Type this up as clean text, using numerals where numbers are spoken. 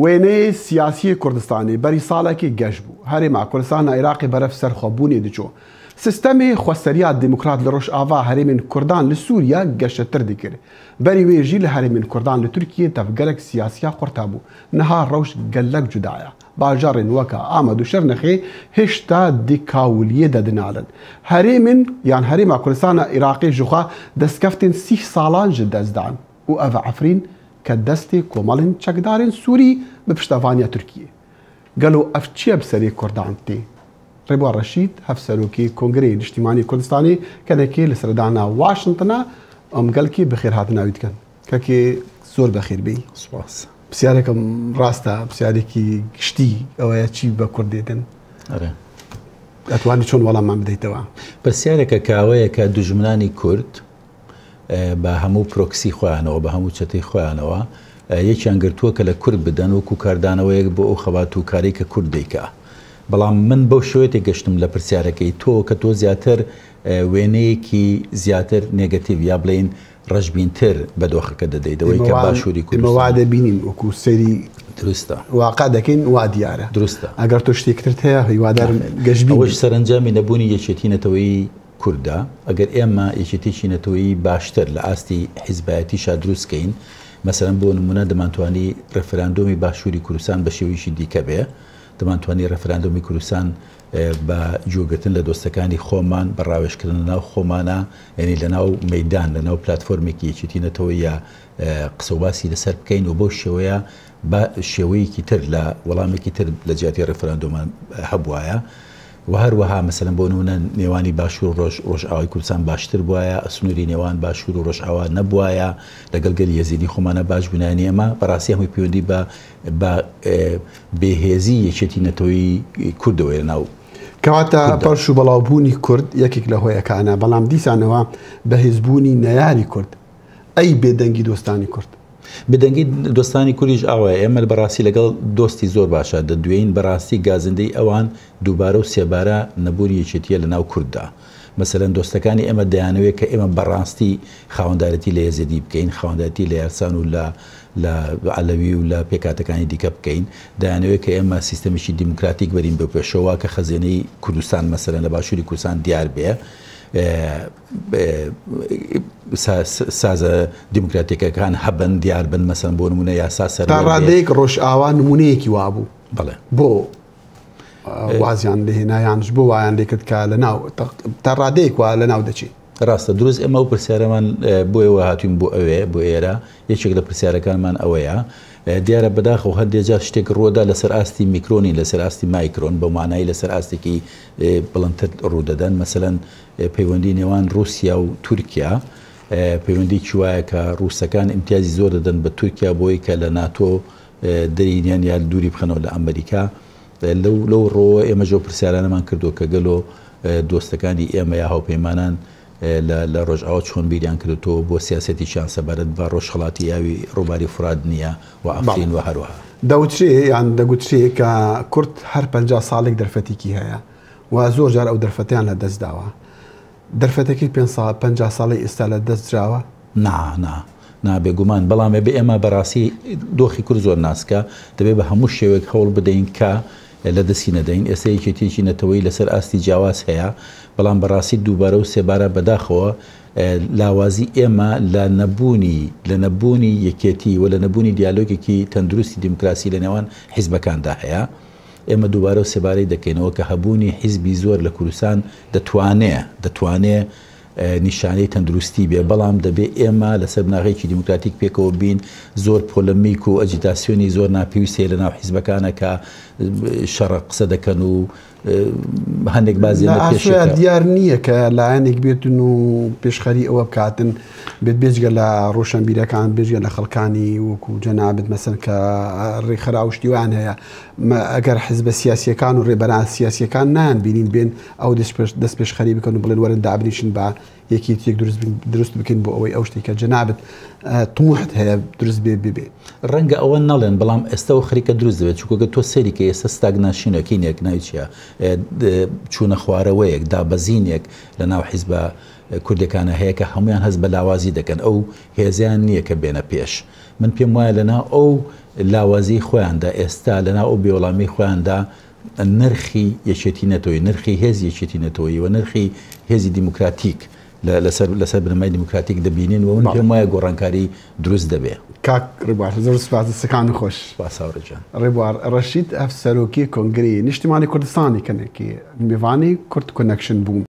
وێنەی سیاسی کوردستانی بەری ساڵێکی گەشت بوو هەرێما کوردستان عێراقی بەرەف سەرخۆبوونی دچۆ سیستەمی خۆسەریا دموکرات لە ڕۆژئاوا هەرێمین کوردان لە سووریا گەشتتر دیکرد بەری وێژی لە هەرێمین کوردان لە تورکیە تەفگەلێک سیاسیا قورتا بوو نەها ڕەوش گەلەک جودایە باژارێن وەکە ئامەد و شەرنەخێ هێشتا دیکاولیە دەدنالن هەرێمین یان هەرێما کوردستانە عێراقی ژوخوا دەستکەفتین 30 ساڵان ji دەستدان و ئەڤ عەفرین کە دەستی کۆمەڵین چەکدارین سووری بە پشتەوانیا تورکیە گەلو ئەف چییە بسەری کوردان تێ ڕێبوار ڕەشید هەفسەرۆکی کۆنگرەی نیشتیمانی کوردستانی کەنێکی لە سەردانا واشنتنە ئەم گەلکی بەخێر هاتناویت کەن کەکێ زۆر بەخێر بێ سوپاس پرسیارێکم ڕاستە پرسیارێکی گشتی ئەوەیە چی بە کورد دێتن ئەتوانی چۆن وەڵاممان بدەیتەوە پرسیارێکە کاوەیە کە دوژمنانی کورد بە هەموو پرۆکسی خۆیانەوە بە هەموو چەتەی خۆیانەوە یەکیان گرتووە کە لە کورد بدەن وەکو کاردانەوەیەک بۆ ئەو خەبات و کاری کە کورد دەیکا بەڵام من بەو شوێتی گەشتم لە پرسیارەکەی تۆ کە تۆ زیاتر وێنەیەکی زیاتر نێگەتیڤ یا بڵێن ڕەشبینتر بە دۆخەکە دەدەیتەوەی کە باشووری کوردستان دەبینین وەکو سەری دروستە واقع دەکەین وا دیارە دروستە ئەگەر تۆ شتێکتر هەیە هیوادارم گەشتبی ئەوەش سەرنجامی نەبوونی یەکێتی نەتەوەی کووردا ئەگەر ئێمە یەکێتیی نەتەوەی باشتر لە ئاستی حیزبایەتیشا دروستکەین مەسەرەن بۆ نمونە دەمانتوانی ڕەفراندۆمی باشووری کوردستان بە شێوەیەکی دیکە بێ دەمانتوانی ڕەفراندۆمی کوردستان بە جوگرتن لە دۆستەکانی خۆمان بە ڕاوێژکردن لە ناو خۆمانە یعنی لە ناو مەیدان لە ناو پلتفۆرمێکی یەکێتی نەتەوەی یا قسە و باسی لەسەر بکەین و بۆ شێوەیە بە شێوەیەکی تر لە وەڵامێکی تر لە جیاتی ڕەفراندۆمان هەبوایە و هەروەها مەسەلەن بۆ نمونە نێوانی باشوور و ڕۆژئاوای کوردستان باشتر بووایە ئەسنووری نێوان باشوور و ڕۆژئاوا نەبووایە لەگەڵ گەلی یەزیدی خۆمانە باش بوونانی ئەمە بەڕاستی هەمووی پەیوەندی بە بێهێزی یەکێتی نەتەوەی کوردەوەی لە ناو کەواتە پەرش و بەڵاوبوونی کورد یەکێک لە هۆیەکانە بەڵام دیسانەوە بەهێزبوونی نەیاری کورد ئەی بێدەنگی دۆستانی کورد بدەنگی دۆستانی کوریش ئاوایە ئێمە بەڕاستی لەگەڵ دۆستی زۆر باشە دەدوێین بەڕاستی گازندەی ئەوان دووبارە و سێبارە نەبووری یەکێتیە لە ناو کورددا مەسەلەن دۆستەکانی ئێمە دەیانەوێت کە ئێمە بەڕاستی خاوەندارەتی لە یەزیدی بکەین خاوەندارەتی لە یارسان و لە عەلەوی و لە پێکاتەکانی دیکە بکەین دەیانەوێت کە ئێمە سیستەمێکی دیموکراتیک بەرین بە پێشەوە کە خەزێنەی کوردستان مەسەلەن لە باشووری کوردستان دیار بێ سازە دیموکراتیکەکان هەبن دیار بن مەسەن بۆ نمونە یاسا سەر تا ڕادەیەک ڕۆژئاوا نمونەیەکی وابوو بڵێ بۆ وازیان لێهێنایانش بۆ وایان لێکرد کە لە ناو تا ڕادەیەک وا لە ناو دەچێت ڕاستە دروست ئێمە و پرسیارەمان بۆیەوە هاتوین بۆ ئەوێ بۆ ئێرە یەکێک لە پرسیارەکانمان ئەوەیە دیارە بەداخەوە هەندێجار شتێک ڕۆدا لەسەر ئاستی میکرۆنی لەسەر ئاستی مایکرۆن بە مانایی لەسەر ئاستێکی بڵندتر ڕوودەدەن مەسەلەن پەیوەندی نێوان رووسیا و تورکیا پەیوەندی وایە کە ڕووسەکان ئیمتیازی زۆر دەدەن بە تورکیا بۆی کە لە ناتۆ دەرینیان یا دووری بخەنەوە لە ئەمریکا لەو ڕۆوە ئێمە ژۆ پرسیارانەمان کردو کە گەلۆ دۆستەکانی ئێمە یا هاوپەیمانان لە ڕۆژئاوا چۆن بیریان کردوتەوە بۆ سیاسەتیشان سەبارەت بە ڕۆژهەڵاتی یاوی ڕووباری فرات نییە و ئەفرین و هەروەها دەوترێ یان دەگوترێ کە کورد هەر 50 ساڵێک دەرفەتێکی هەیە و زۆر جار ئەو دەرفەتیان لە دەست داوە دەرفەتێکی 50 ساڵی ئێستا لە دەست دراوە نابێگومان بەڵام بێ ئێمە بەڕاستی دۆخی کورد زۆر ناسکە دەبێت بە هەموو شێوێک هەوڵ بدەین کە لە دەستی نەدەین ئێستا یەکێتیی نەتەوەی لەسەر ئاستی جیاواز هەیە بەڵام بەڕاستی دووبارە و سێبارە بەداخەوە لاوازی ئێمە لە نەبوونی یەکێتی و لە نەبوونی دیالۆگێکی تەندروستی دیموکراسی لە نێوان حیزبەکاندا هەیە ئێمە دووبارە و سێبارەی دەکەینەوە کە هەبوونی حیزبی زۆر لە کوردستان دەتوانێت نیشانەی تەندروستی بێ بەڵام دەبێت ئێمە لەسەر بناغێکی دیموکراتیک پێکەوە بین زۆر پۆلەمیک و ئەجیتاسیۆنی زۆر ناپێویستەیە لە ناو حیزبەکانە کە شەڕە قسە دەکەن و هەندێک بازی دیار نییە کە لایەنێک بێتن و پێشخەری ئەوە بکاتن بێت بێجگە لە ڕۆشنبیرەکان بێژگە لە خەڵکانی وەکو جەنابێت مەسەن کە ڕێکخراوشتیوان هەیە ئەگەر حیزبە سیاسیەکان و ڕێبەران سیاسیەکان نان بینین بێن ئەو دەست پێشخەری بکەن و بڵێن وەرن دابنیشن بە یەکێتیەک دروست بکەین بۆ ئەوەی ئەو شتێکە جەنابێت طموحت هەیە دروست بێ ڕەنگە ئەوە نەڵێن بەڵام ئێستا و خەریکە دروست دەبێت چونکە تۆ سەری کە ئێستا ستاگناسیۆنێکی نەک ناوچیە چوونە خوارەوەیەک دابەزینێک لە ناو حیزبە کوردەکانە هەیە کە هەمویان هەست بە لاوازی دەکەن ئەو هێزیان نییە کە بێنە پێش من پێم وایە لەنا ئەو لاوازی خۆیاندا ئێستا لەنا ئەو بێوەڵامی خۆیاندا نرخی یەکێتی نەتەوەی نرخی هێزی یەکێتی نەتەوەی و نرخی هێزی دیموکراتیک لەسەر بنەمای دیموکراتیک دەبینین و من پێم وایە گۆڕانکاری دروست دەبێ کاک ڕێبوار زۆر سپاس دەستەکان خۆش ساورەجان ڕێبوار ڕەشید ئەف سەرۆکی کۆنگری نیشتیمانی کوردستانی کەنێکی میوانی کورد کۆنەکشن بووم